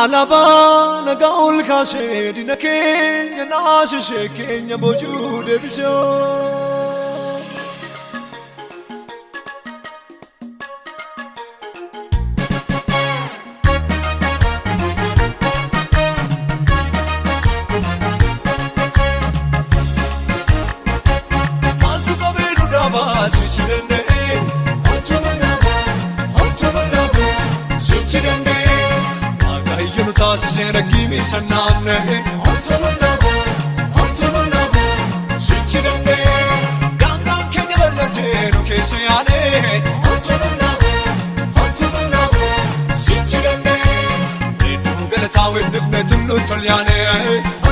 Alaba nagaul kashe dinake nashe kenya bojude biso Give some name. Switch it in there. Down, can you let it? Okay, so I Switch it in there. They do get a tower with the net to Lutoliane.